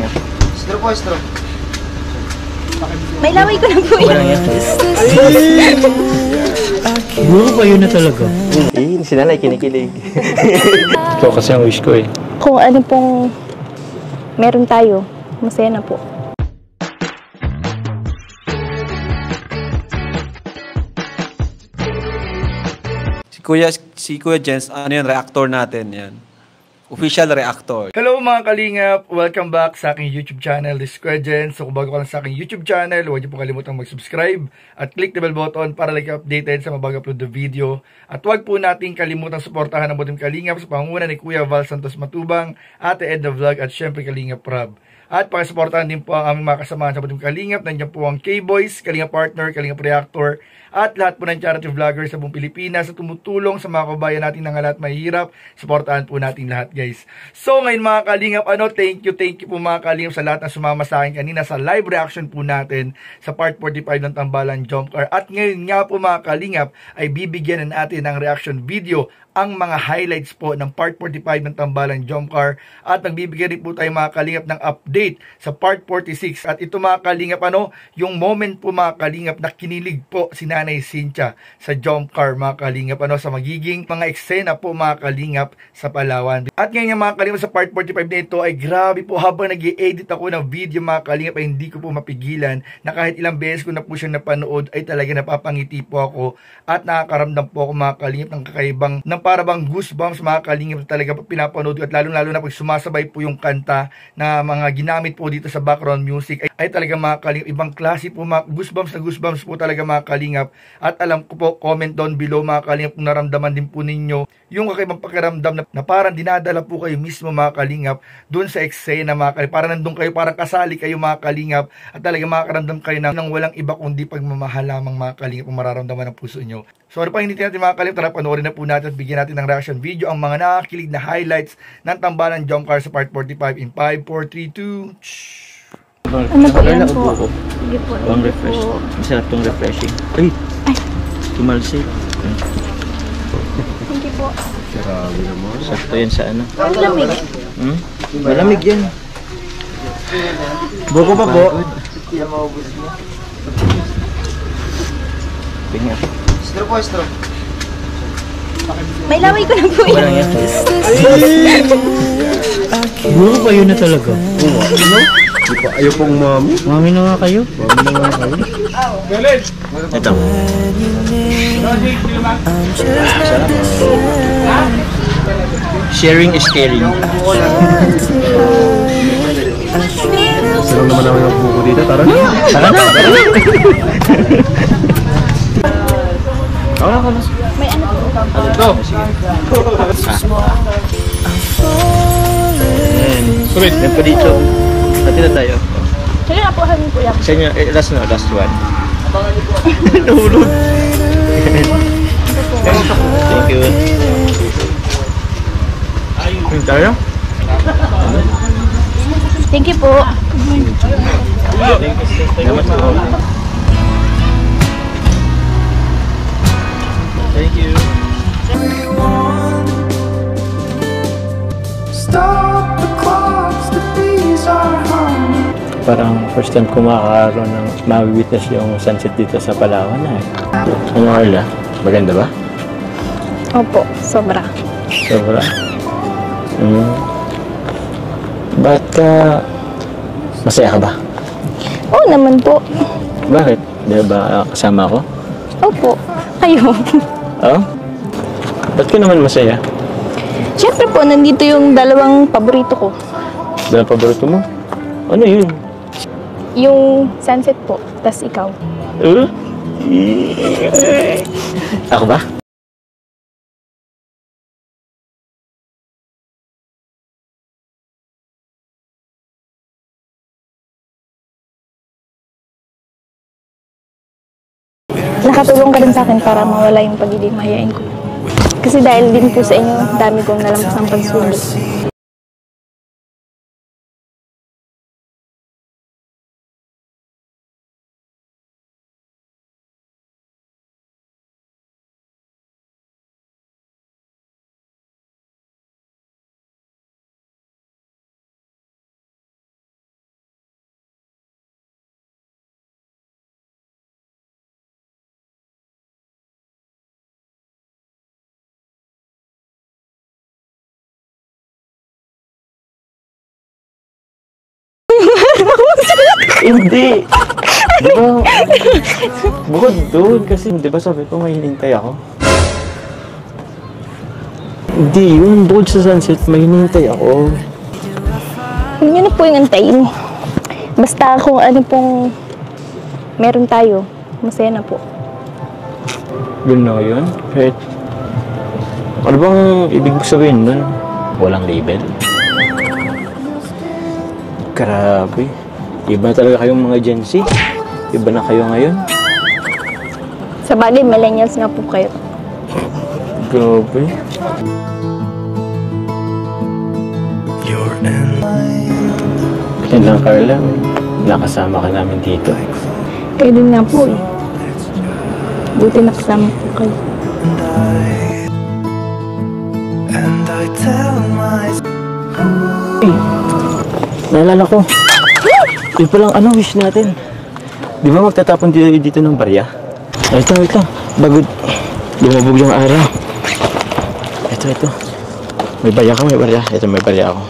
nga. Straw po, straw. May laway ko na po Walang yan. yan. Guro pa yun na talaga. Si nanay kinikilig. Ito kasi ang wish ko eh. Kung ano pong meron tayo, masaya na po. Si Kuya Jens, ano yan, reactor natin yan. Official reactor. Hello mga kalingap! Welcome back sa aking YouTube channel, This is Kuya Jens. So kung bago ka lang sa aking YouTube channel, huwag niyo po kalimutang mag-subscribe at click the bell button para like updated sa mabag upload na video. At huwag po nating kalimutang suportahan ang buting kalingap sa pangunguna ni Kuya Val Santos Matubang, Ate Edna Vlog at syempre Kalingap Rob. At pakisuportahan din po ang aming mga kasamahan sa buting kalingap. Nandiyan po ang K-Boys, Kalingap Partner, Kalingap Reactor, at lahat po ng charity vloggers sa buong Pilipinas sa tumutulong sa mga kabayan natin na lahat mahihirap. Suportahan po natin lahat, guys. So ngayon mga kalingap, thank you po mga kalingap sa lahat na sumama sa akin kanina sa live reaction po natin sa part 45 ng Tambalan Jump Car. At ngayon nga po mga kalingap ay bibigyan natin ng reaction video ang mga highlights po ng part 45 ng Tambalan Jump Car, at magbibigay rin po tayo mga kalingap ng update sa part 46. At ito mga kalingap, yung moment po mga kalingap na kinilig po si Nanay Cynthia sa Jump Car mga kalingap, sa magiging mga eksena po mga kalingap sa Palawan. At ngayon mga kalingap, sa part 45 na ito ay grabe po, habang nag-i-edit ako ng video mga kalingap ay hindi ko po mapigilan na kahit ilang beses ko na po siyang napanood ay talaga napapangiti po ako at nakakaramdam po ako mga kalingap ng kakaibang, ng para bang goosebumps mga kalingap talaga pinapanood ko. At lalo na pag sumasabay po yung kanta na mga ginamit po dito sa background music ay talaga mga kalingap ibang klase po, mga goosebumps po talaga mga kalingap. At alam ko po, comment down below mga kalingap kung naramdaman din po ninyo yung kakaibang pakiramdam na parang dinadala po kayo mismo mga kalingap dun sa eksena mga kalingap, parang nandun kayo, parang kasali kayo mga kalingap, at talaga makakaramdam kayo ng walang iba kundi pagmamahal lamang mga kalingap ang mararamdaman ng puso nyo. So ano pa hindi natin mga kalingap, tara panoorin na po natin at bigyan natin ng reaction video ang mga nakakilig na highlights ng Tambalan Jump Car sa part 45 in 5, 4, 3, 2. Ano po yan po? Sige po. Ang refresh. Masarap tong refreshing. Ay! Tumalsik. Thank you po. Grabe naman. Sakto yan sa ano. Ang lamig. Malamig yan. Buko pa po. Pinga. Straw po, straw. May laway ko na po yan. Walang yan. Buko pa yun na talaga. Ayaw pong mami. Mami na nga kayo. Ito. Sharing is caring. Sarang naman namin ang buko dito. Tara na. Tara na. May ano po? Ito. Kumit. Yan po dito. Pati na tayo. Sige na po, hangin po yan. Sa inyo, last one. Nahulog. Thank you. Tayo? Thank you po. Salamat po. Thank you. Parang first time ko makakaroon ng mawitness yung sunset dito sa Palawan na eh. Ano Carla? Maganda ba? Opo, sobra. Sobra. Ba't ka... Masaya ka ba? Oo naman po. Bakit? Di ba kasama ako? Opo. Kayo. Oo? Ba't ka naman masaya? Siyempre po, nandito yung dalawang paborito ko. Dahil paborito mo? Ano yun? Yung sunset po, tas ikaw. Ako ba? Nakatulong ka rin sa akin para mawala yung pagiging mahihain ko. Kasi dahil din po sa inyo, dami kong nalampas ng pagsubok. Hindi. Di ba? Bukod doon kasi, di ba sabi ko may hinintay ako? Hindi yun. Bukod sa sunset, may hinintay ako. Huwag niyo na po yung antayin. Basta kung ano pong meron tayo, masaya na po. Yun na yun? Kahit... Ano bang ibig sabihin nun? Walang label? Grabe. Iba talaga kayong mga Gen Z. Iba na kayo ngayon. Sa bagay, millennials nga po kayo. Grabe. Yan lang, Carla. Nakasama ka namin dito. Kayo din nga po eh. Buti nakasama po kayo. Hey, naalala ko. Yun palang wish natin. Di ba magtatapon dito ng barya? Wait lang. Bago lumabog yung araw. Ito. May barya ka, may barya. Ito, may barya ako.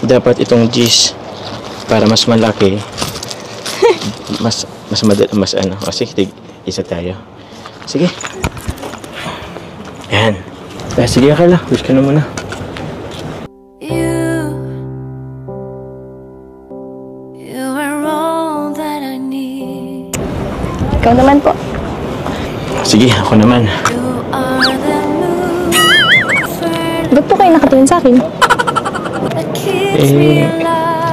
Dapat itong G's para mas malaki. mas Sige, isa tayo. Sige. Yan. Sige, Carla. Wish ka na muna. Ikaw naman po. Sige, ako naman. Ba't po kayo nakatingin sa akin?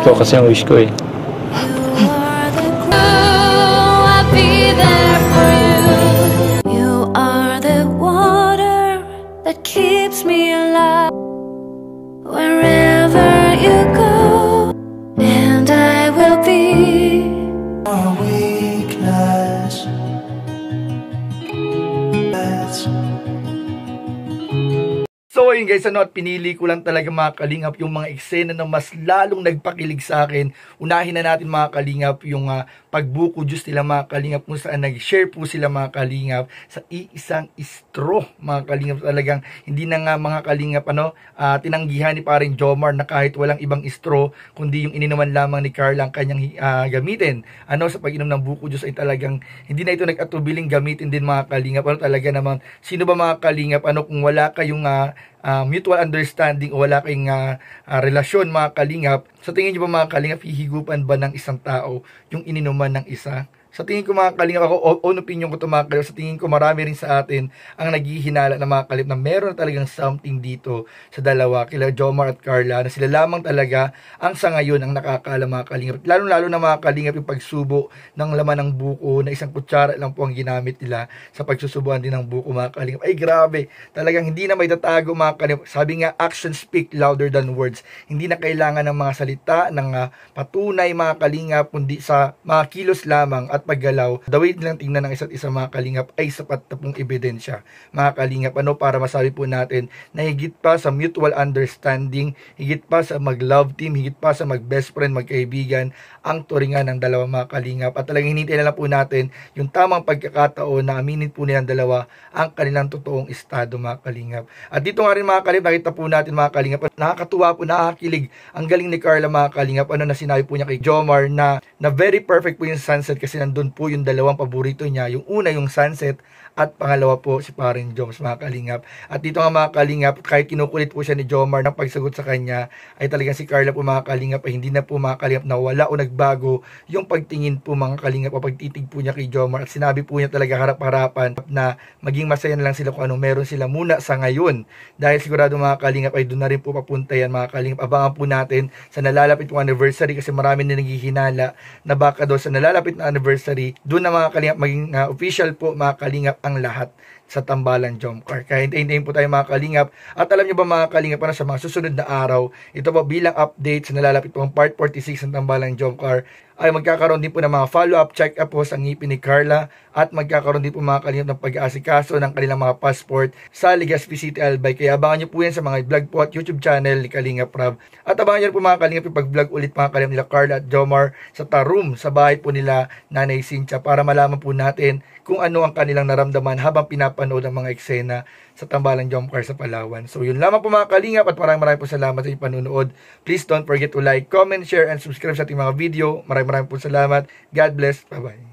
Ikaw kasi ang wish ko eh. Keeps me alive wherever you go, and I will be our weakness. So ayun guys, at pinili ko lang talaga mga kalingap yung mga eksena na mas lalong nagpakilig sa akin. Unahin na natin mga kalingap yung pagbuko juice nila mga kalingap, kung saan nag-share po sila mga kalingap sa iisang straw mga kalingap. Talagang hindi na nga mga kalingap tinanggihan ni paring Jomar na kahit walang ibang straw kundi yung ininuman lamang ni Carla ang kanyang gamitin sa pag-inom ng buko juice ay talagang hindi na ito nag-atubiling gamitin din mga kalingap. Talaga naman, sino ba mga kalingap kung wala kayong mutual understanding o wala kayong relasyon mga kalingap, sa tingin nyo ba mga kalingap hihigupan ba ng isang tao yung ininuman ng isa? Sa tingin ko mga kalingap, ako on opinion ko ito mga kalingap, sa tingin ko marami rin sa atin ang naghihinala na mga kalingap na meron na talagang something dito sa dalawa, kila Jomar at Carla, na sila lamang talaga ang sa ngayon ang nakakaalam mga kalingap. Lalo na mga kalingap yung pagsubo ng laman ng buko na isang kutsara lang po ang ginamit nila sa pagsusubuan din ng buko mga kalingap. Ay grabe, talagang hindi na may tatago mga kalingap. Sabi nga, actions speak louder than words. Hindi na kailangan ng mga salita, ng patunay mga kalingap, kundi sa mga kilos lamang at paggalaw, the way nilang tingnan ng isa't isa mga kalingap ay sapat na pong ebidensya mga kalingap para masabi po natin na higit pa sa mutual understanding, higit pa sa mag-love team, higit pa sa mag-best friend, magkaibigan, ang turingan ng dalawa mga kalingap. At talagang hinintay na lang po natin yung tamang pagkakataon na aminin po nilang dalawa ang kanilang totoong estado mga kalingap. At dito nga rin mga kalingap, nakita po natin mga kalingap, nakakatuwa po, nakakakilig ang galing ni Carla mga kalingap, na sinabi po niya kay Jomar na very perfect po yung sunset kasi nandun po yung dalawang paborito niya. Yung una yung sunset at pangalawa po si paring Joms mga kalingap. At dito nga mga kalingap, kahit kinukulit po siya ni Jomar ng pagsagot sa kanya, ay talagang si Carla po mga kalingap ay hindi na po mga kalingap nawala o nagbago yung pagtingin po mga kalingap o pagtitig po niya kay Jomar. At sinabi po niya talaga harap-harapan na maging masaya na lang sila kung anong meron sila muna sa ngayon. Dahil sigurado mga kalingap ay doon na rin po papunta yan mga kalingap. Abangan po natin sa nalalapit pong anniversary kasi marami na naghihinala na baka doon sa nalalapit na anniversary, doon na mga kalingap maging official po mga kalingap ang lahat sa Tambalan Jomcar. Kaya hintayin po tayo mga kalingap. At alam nyo ba mga kalingap sa mga susunod na araw, ito po bilang update sa nalalapit pong part 46 ng Tambalan Jomcar, ay magkakaroon din po ng mga follow-up check-up po sa ngipin ni Carla at magkakaroon din po mga kalingap ng pag-aasikaso ng kanilang mga passport sa Legazpi City, Albay. Kaya abangan nyo po yan sa mga vlog po at YouTube channel ni Kalingap Rab. At abangan nyo po mga kalingap yung pag-vlog ulit mga kalingap nila Carla at Jomar sa Tarum, sa bahay po nila Nanay Cynthia, para malaman po natin kung ano ang kanilang naramdaman habang pinapanood ang mga eksena sa Tambalang Jump Car sa Palawan. So yun lamang po mga kalingap at maraming po salamat sa inyong panunood. Please don't forget to like, comment, share, and subscribe sa ating mga video. Maraming po salamat. God bless. Bye-bye.